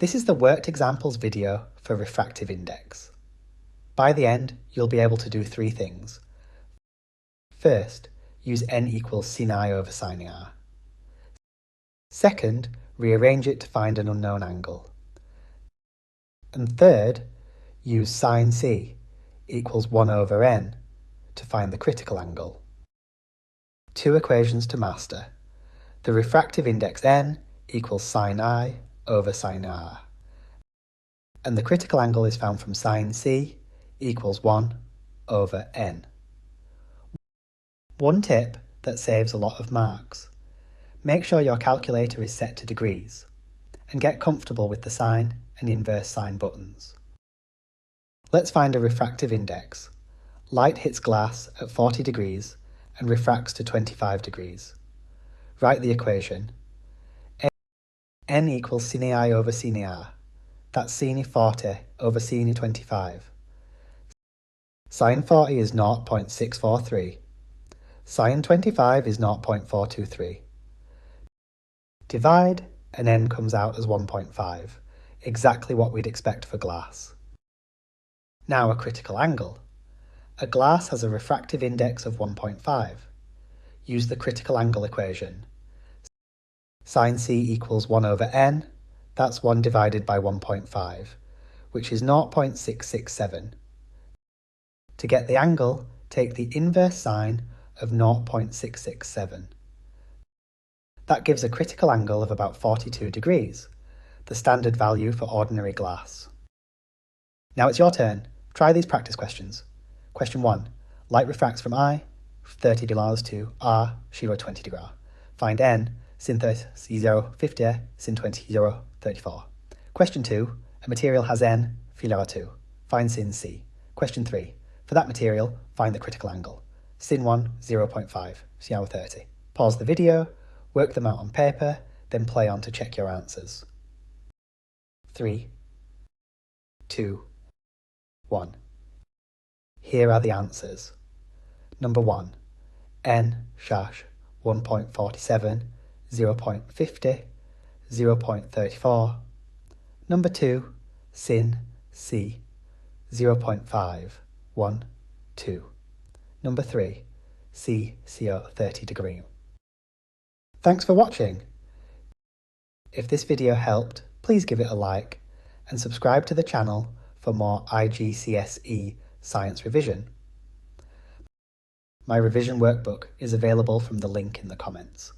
This is the worked examples video for refractive index. By the end, you'll be able to do three things. First, use n equals sine I over sine r. Second, rearrange it to find an unknown angle. And third, use sine c equals 1 over n to find the critical angle. Two equations to master. The refractive index n equals sine I over sine r. And the critical angle is found from sine c equals 1 over n. One tip that saves a lot of marks. Make sure your calculator is set to degrees, and get comfortable with the sine and inverse sine buttons. Let's find a refractive index. Light hits glass at 40 degrees and refracts to 25 degrees. Write the equation. N equals sine I over sine r. That's sine 40 over sine 25. Sine 40 is 0.643. Sine 25 is 0.423. Divide, and n comes out as 1.5, exactly what we'd expect for glass. Now a critical angle. A glass has a refractive index of 1.5. Use the critical angle equation. Sine c equals 1 over n, that's 1 divided by 1.5, which is 0.667. To get the angle, take the inverse sine of 0.667. That gives a critical angle of about 42 degrees, the standard value for ordinary glass. Now it's your turn. Try these practice questions. Question 1. Light refracts from I, 30 degrees to R, 20 degrees. Find n, sin 30, 50, sin 20, 34. Question 2. A material has n, 2. Find sin c. Question 3. For that material, find the critical angle. Sin 1, 0.5, 30. Pause the video, work them out on paper, then play on to check your answers. 3, 2, 1. Here are the answers. Number 1. N, 1.47, 0.50, 0.34. Number 2. Sin, C, 0.5, 1, 2. Number 3. C, CO 30 degree. Thanks for watching. If this video helped, please give it a like and subscribe to the channel for more IGCSE science revision. My revision workbook is available from the link in the comments.